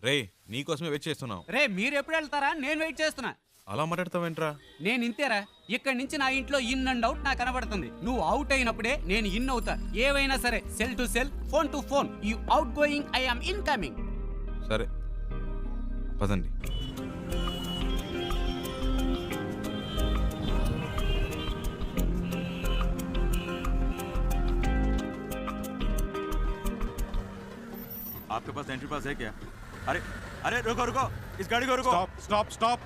రే నీకోసమే వెయిట్ చేస్తున్నావు. రే మీరు ఎప్పుడు వెళ్తారా? నేను వెయిట్ చేస్తున్నా. అలా మాట్లాడతావేంట్రా? నేను ఇంతేరా. ఇక్కడి నుంచి నా ఇంట్లో ఇన్ అండ్ అవుట్ నాకు కనబడుతుంది. నువ్వు అవుట్ అయినప్పుడే నేను ఇన్ అవుతా. ఏవైనా సరే, cell to cell, phone to phone. You out going, I am incoming. సరే పదండి. आपके पास एंट्री पास है क्या? अरे अरे रुको रुको, इस गाड़ी को रुको। Stop stop stop.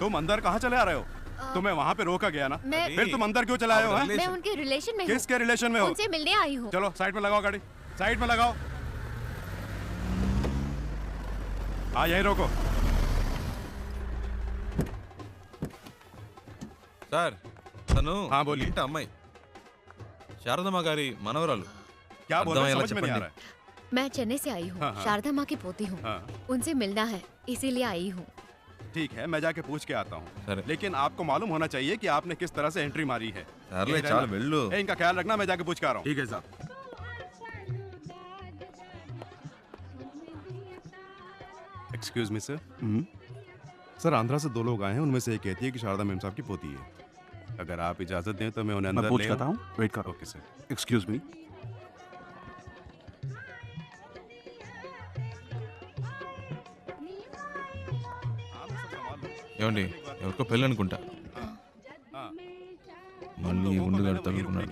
तुम अंदर कहाँ चले आ रहे हो? तुम्हें वहाँ पे रोका गया ना, फिर तुम अंदर क्यों चले आए हो? मैं उनके रिलेशन में हूँ। किसके रिलेशन में हो? उनसे मिलने आई हूँ। चलो साइड में लगाओ गाड़ी, साइड में लगाओ। हाँ यही रोको। సార్ తను हाँ, बोलिए। ఇంటి అమ్మాయి శారదమ్మ గారి మనవరాలు. क्या बोल रहे అర్థమయ్యేలా समझ में नहीं आ చెప్పండి. रहा है। मैं चेन्नई से आई हूँ। हाँ, हाँ। शारदा माँ की पोती हूँ। हाँ। उनसे मिलना है, इसीलिए आई हूँ। ठीक है, मैं जाके पूछ के आता हूँ, सर। लेकिन आपको मालूम होना चाहिए कि आपने किस तरह से एंट्री मारी है। సర్లే यही చాలు रहना। వెళ్ళు. ए, इनका ख्याल रखना, मैं जाके पूछ के आ रहा हूँ। ठीक है साहब। Excuse me sir. Sir Andhra से 2 लोग आए हैं, उनमें से एक कहती है कि शारदा मेम साहब की पोती है। अगर आप इजाजत दें तो मैं उन्हें अंदर मैं पूछ ले करता आऊं? हूँ, वेट करो। Okay sir. Excuse me. ఏమండి ఎవరికో పెళ్ళి అనుకుంటా. మళ్ళీ ఉండుగాడు తగులుకున్నాడు.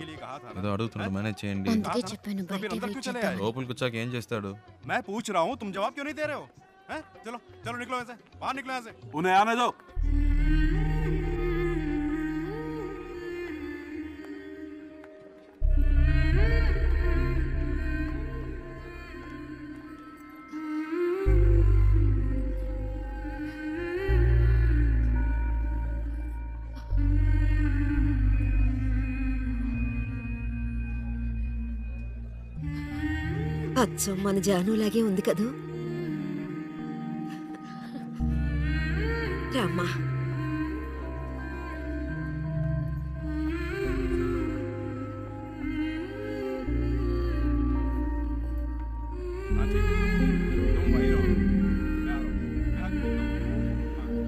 ఏదో అడుగుతున్నాడు, మేనేజ్ చేయండి. అందుకే చెప్పాను तो फिर బయట अंदर వెయిట్ क्यों चले చేద్దాం. आए? లోపలికి వచ్చాక ఏం చేస్తాడు? मैं पूछ रहा हूँ, तुम जवाब क्यों नहीं दे रहे हो? हैं? चलो चलो निकलो यहाँ से, बाहर निकलो यहाँ से। उन्हें आने दो। అచ్చం మన జానులాగే ఉంది కదూ. రామ్మా. हाँ, ठीक है। तुम वहीं रहो, मैं आ रहा हूँ। मैं आके मिलता हूँ।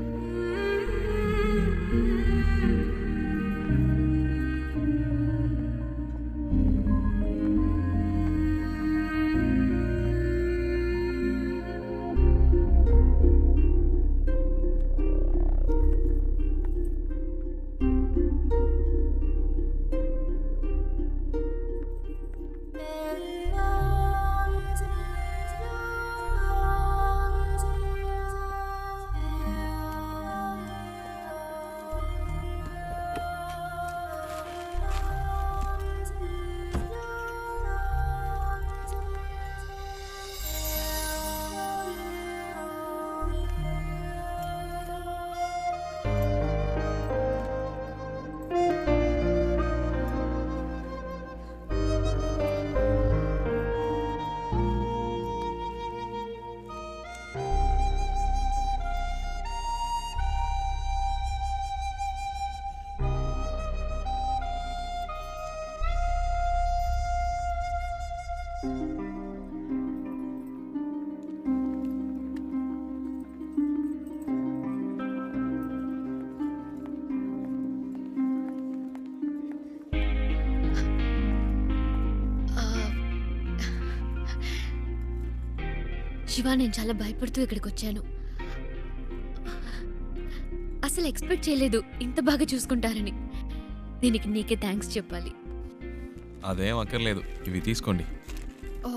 శివ, నేను చాలా భయపడుతూ ఇక్కడికి వచ్చాను. అసలు ఎక్స్పెక్ట్ చేయలేదు ఇంత బాగా చూసుకుంటారని. దీనికి నీకే థ్యాంక్స్ చెప్పాలి. అదేం అక్కర్లేదు, ఇవి తీసుకోండి. ఓ,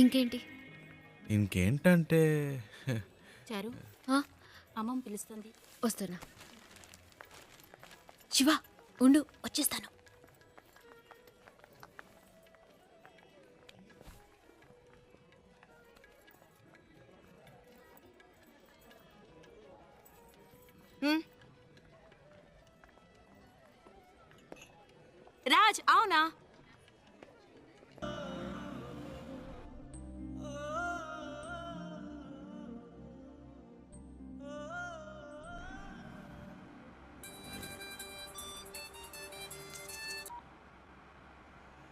ఇంకేంటి? ఇంకేంటంటే చారు, ఆ, అమ్మమ్మ పిలుస్తుంది. వస్తున్నా. శివ ఉండు, వచ్చేస్తాను. రాజ్, అవునా?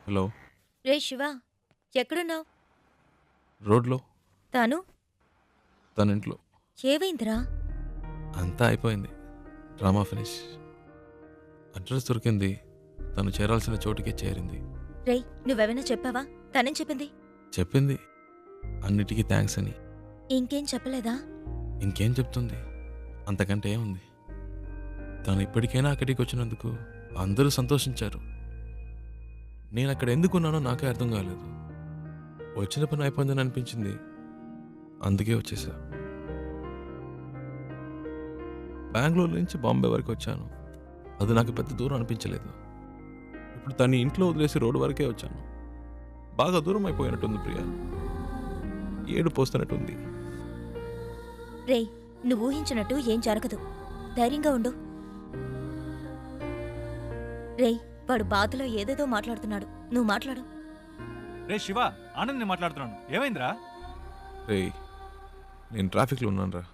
హలో. రే శివ, ఎక్కడున్నావు? రోడ్లో తాను తన ఇంట్లో. ఏవైందిరా? అంతా అయిపోయింది. Drama finish. అడ్రస్ దొరికింది. తను చేరాల్సిన చోటుకే చేరింది. రేయ్, నువ్వెవైనా చెప్పావా? తనేం చెప్పింది? చెప్పింది అన్నిటికీ థ్యాంక్స్ అని. ఇంకేం చెప్పలేదా? ఇంకేం చెప్తుంది? అంతకంటే ఏముంది? తను ఇప్పటికైనా అక్కడికి వచ్చినందుకు అందరూ సంతోషించారు. నేను అక్కడ ఎందుకున్నానో నాకే అర్థం కాలేదు. వచ్చిన పని అయిపోయిందని అనిపించింది. అందుకే వచ్చేసా. బెంగళూరు నుంచి బాంబే వరకు వచ్చాను. అది నాకు పెద్ద దూరం అనిపించలేదు. ఇప్పుడు తను ఇంట్లో వదిలేసి రోడ్డు వరకే వచ్చాను. బాగా దూరం అయిపోయినట్టుంది ప్రియా. ఏడు పోస్తున్నట్టుంది. రేయ్, నువ్వు ఊహించినట్టు ఏం జరగదు. ధైర్యంగా ఉండు. రేయ్, వాడు బాధలో ఏదేదో మాట్లాడుతున్నాడు. నువ్వు మాట్లాడు. రే శివ, ఆనంద్ నేను మాట్లాడుతున్నాను. ఏమైందిరా? రేయ్, నేను ట్రాఫిక్లో ఉన్నాను రా.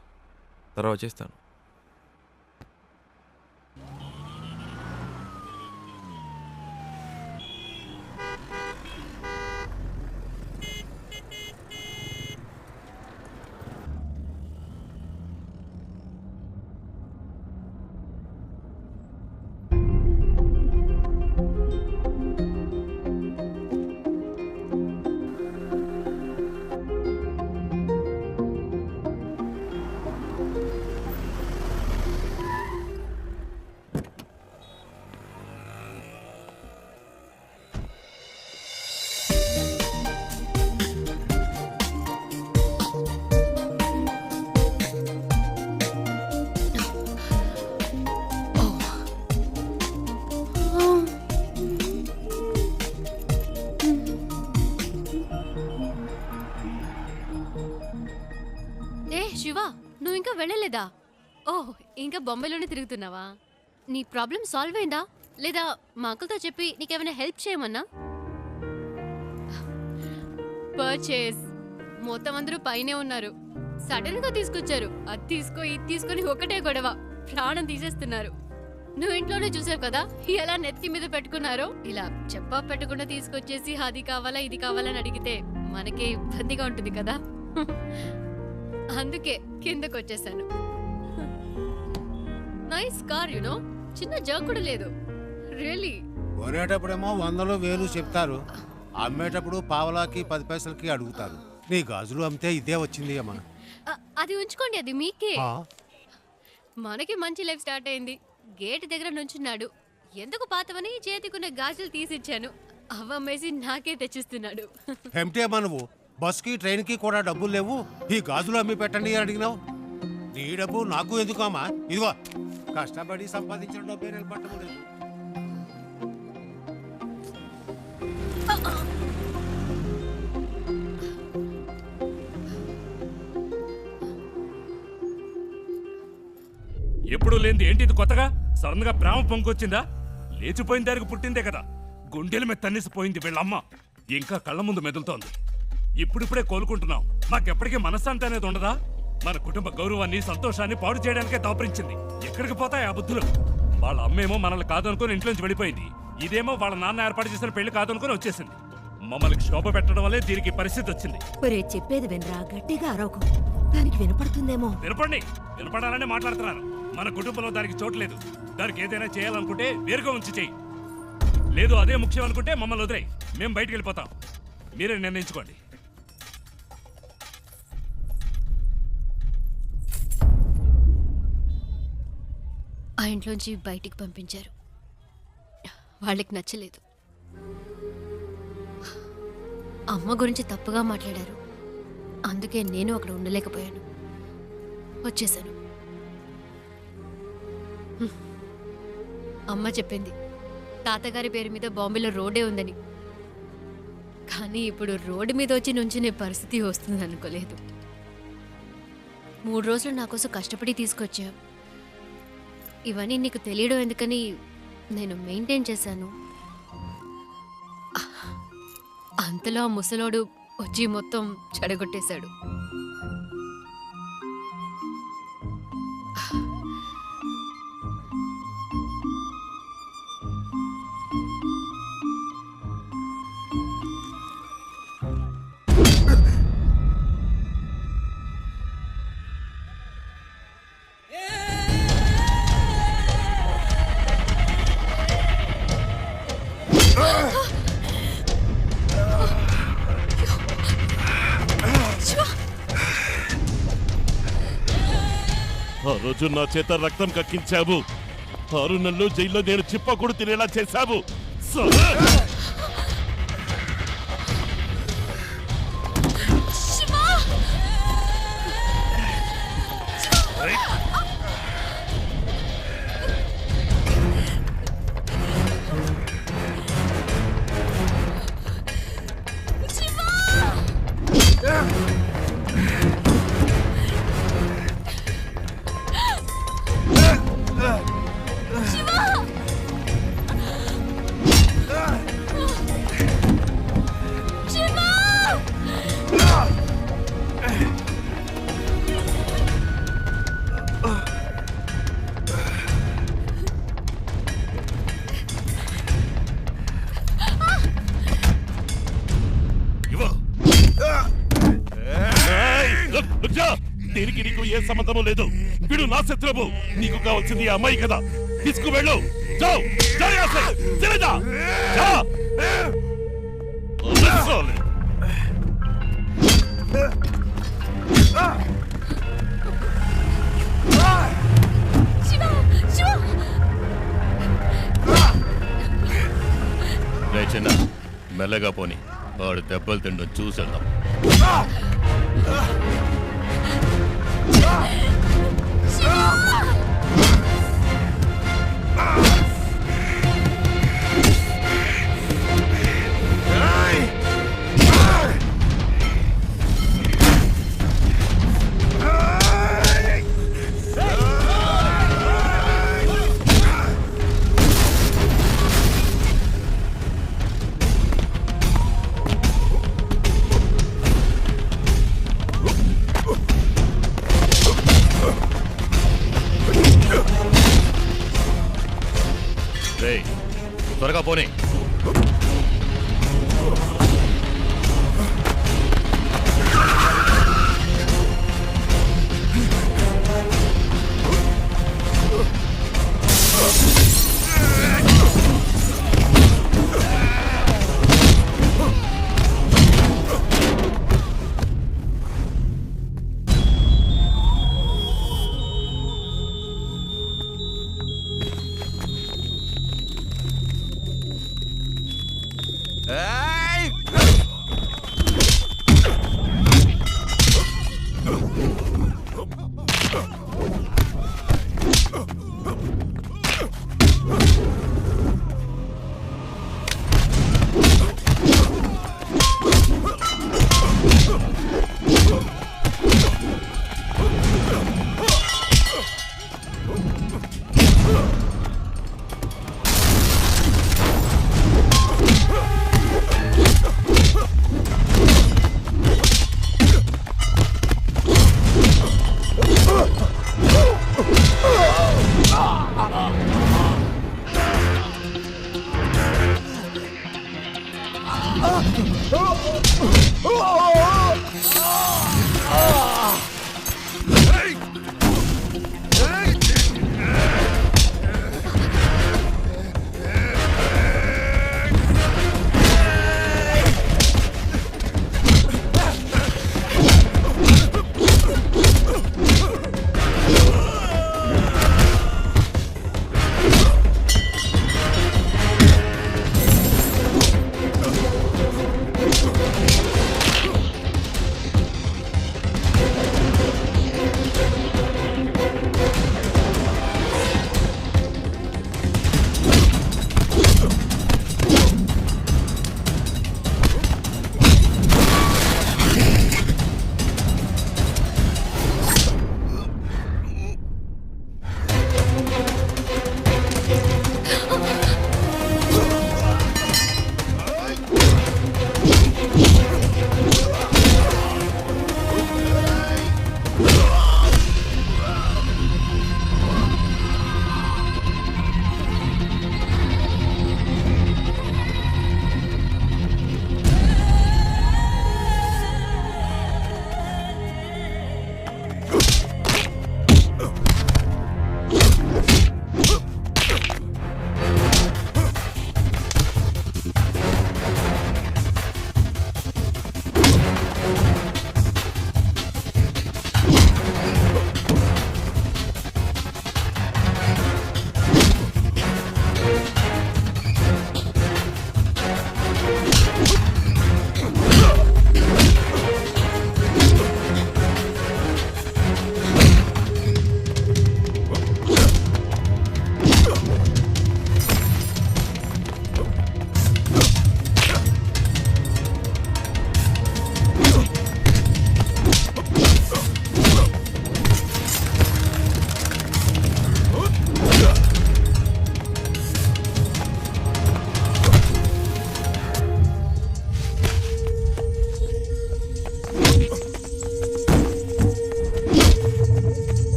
తర్వాత చేస్తాను. ఏ శివ, నువ్వు ఇంకా వెళ్ళలేదా? ఓహ్, ఇంకా బొంబాయిలోనే తిరుగుతున్నావా? నీ ప్రాబ్లం సాల్వ్ అయిందా లేదా మా అంకుల్తో చెప్పి నీకేమైనా హెల్ప్ చేయమన్నా? పర్చేస్ మొత్తం అందరూ పైనే ఉన్నారు. సడన్ గా తీసుకొచ్చారు. అది తీసుకో ఇది తీసుకొని ఒకటే గొడవ. ప్రాణం తీసేస్తున్నారు. నువ్వు ఇంట్లోనే చూసావు కదా ఎలా నెత్తి మీద పెట్టుకున్నారో. ఇలా చెప్పా పెట్టకుండా తీసుకొచ్చేసి అది కావాలా ఇది కావాలని అడిగితే మనకి ఇబ్బందిగా ఉంటుంది కదా. అందుకే కిందకు వచ్చేసాను. నైస్ కార్ యునో, చిన్న జర్క్ కూడా లేదు. రియల్లీ. కొనేటప్పుడేమో 100 1000 చెప్తారు, అమ్మేటప్పుడు పావలాకి 10 పైసలకి అడుగుతారు. నీ గాజులు అమ్మితే ఇదే వచ్చింది అమ్మా. అది ఉంచుకోండి, అది మీకే. మనకి మంచి లైఫ్ స్టార్ట్ అయింది. గేట్ దగ్గర నుంచున్నాడు. ఎందుకు పాతవని చేతికున్న గాజులు తీసిచ్చాను. అవ్వమ్మేసి నాకే తెచ్చిస్తున్నాడు. ఏమిటే అమ్మా నువ్వు? బస్కి ట్రైన్కి కూడా డబ్బులు లేవు, ఈ గాజులు అమ్మి పెట్టండి అని అడిగినావు. నీ డబ్బు నాకు ఎందుకు అమ్మా? ఇదిగో కష్టపడి సంపాదించిన డబ్బే నిలబట్టలేదు. ఎప్పుడు లేనిది ఏంటి ఇది కొత్తగా? సడన్ గా ప్రేమ పొంగొచ్చిందా? లేచిపోయిన దానికి పుట్టిందే కదా. గుండెల మీద తన్నేసిపోయింది వీళ్ళమ్మ. ఇంకా కళ్ళ ముందు మెదులుతోంది. ఇప్పుడిప్పుడే కోలుకుంటున్నాం. మాకెప్పటికీ మనశ్శాంతి అనేది ఉండదా? మన కుటుంబ గౌరవాన్ని సంతోషాన్ని పాడు చేయడానికే దాపరించింది. ఎక్కడికి పోతాయి ఆ బుద్ధులు? వాళ్ళ అమ్మేమో మనల్ని కాదనుకుని ఇంట్లోంచి వెళ్ళిపోయింది. ఇదేమో వాళ్ళ నాన్న ఏర్పాటు చేసిన పెళ్లి కాదనుకుని వచ్చేసింది. మమ్మల్ని క్షోభ పెట్టడం వల్లే దీనికి పరిస్థితి వచ్చింది. చెప్పేది వినరా, గట్టిగా అరవకు. దానికి వినపడుతుందేమో. వినపడాలనే మాట్లాడుతున్నాను. మన కుటుంబంలో దానికి చోట్లేదు. దానికి ఏదైనా చేయాలనుకుంటే వేరుగా ఉంచి చెయ్యి. లేదు అదే ముఖ్యం అనుకుంటే మమ్మల్ని వదిలేయి. మేము బయటికి వెళ్ళిపోతాం. మీరే నిర్ణయించుకోండి. ఆ ఇంట్లోంచి బయటికి పంపించారు. వాళ్ళకి నచ్చలేదు. అమ్మ గురించి తప్పుగా మాట్లాడారు. అందుకే నేను అక్కడ ఉండలేకపోయాను. వచ్చేసాను. అమ్మ చెప్పింది తాతగారి పేరు మీద బాంబేలో రోడ్డే ఉందని. కానీ ఇప్పుడు రోడ్డు మీద వచ్చి నుంచునే పరిస్థితి వస్తుంది అనుకోలేదు. 3 రోజులు నా కోసం కష్టపడి తీసుకొచ్చా. ఇవన్నీ నీకు తెలియడం ఎందుకని నేను మెయింటైన్ చేశాను. అంతలో ఆ ముసలోడు వచ్చి మొత్తం చెడగొట్టేశాడు. రోజు నా చేత రక్తం కక్కించావు. 6 నెలలు జైల్లో నేను చిప్పకూడు తినేలా చేశావు. దీనికి నీకు ఏ సంబంధము లేదు. వీడు నా శత్రువు. నీకు కావాల్సింది ఆ అమ్మాయి కదా. తీసుకువెళ్ళు. చిన్న మెల్లగా పోని. వాడు దెబ్బలు తిండం చూసేద్దాం. త్వరగా పోనీ. Oh!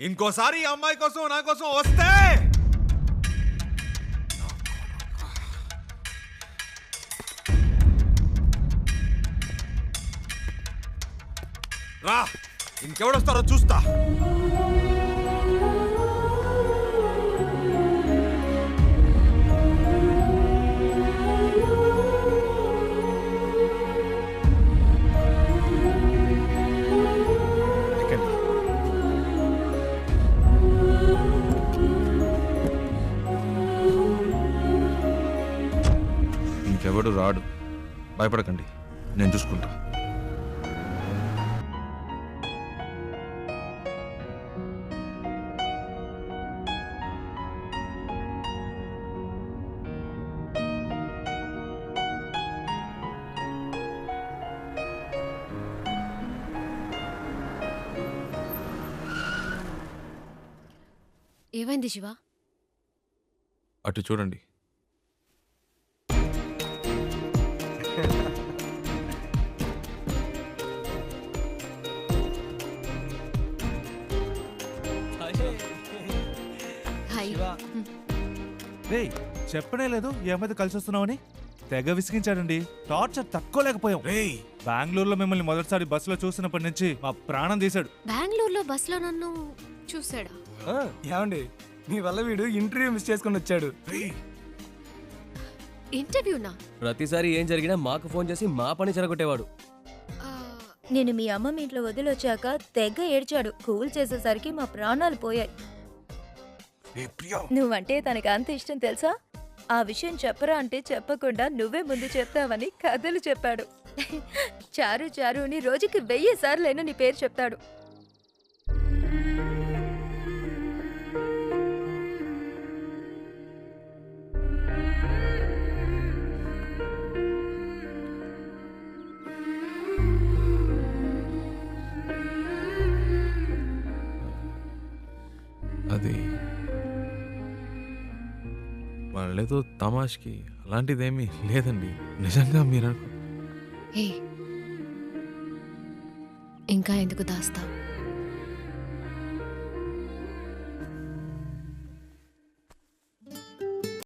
ఇంకోసారి ఈ అమ్మాయి కోసం నా కోసం వస్తే రా, ఇంకెవడొస్తారో చూస్తా. ఇంకెవడు రాడు, భయపడకండి, నేను చూసుకుంటా. ఏమైంది శివ? అటు చూడండి. రేయ్, చెప్పనే లేదు ఈ అమ్మాయితో కలిసి వస్తున్నావని. తెగ విసిగించాడండి. టార్చర్ తక్కువ లేకపోయాం. బెంగళూరులో మిమ్మల్ని మొదటిసారి బస్సులో చూసినప్పటి నుంచి మా ప్రాణం తీశాడు. బెంగళూరులో బస్సులో నన్ను చూసాడా? ఏమండి, మీ వల్ల వీడు ఇంటర్వ్యూ మిస్ చేసుకుని వచ్చాడు. ఇంటర్వ్యూనా? ప్రతిసారి ఏం జరిగినా మాకు ఫోన్ చేసి మా పని చెరగొట్టేవాడు. నేను మీ అమ్మ ఇంట్లో వదిలొచ్చాక తెగ ఏడ్చాడు. కూల్ చేసేసరికి మా ప్రాణాలు పోయాయి. నువ్వంటే తనకి అంత ఇష్టం తెలుసా? ఆ విషయం చెప్పరా అంటే చెప్పకుండా నువ్వే ముందు చెప్తావని కథలు చెప్పాడు. చారు చారు అని రోజుకి 1000 సార్లైనా నీ పేరు చెప్తాడు. అది వాళ్ళేదో తమాష్కి అలాంటిదేమీ లేదండి. నిజంగా మీరు ఇంకా ఎందుకు దాస్తావు?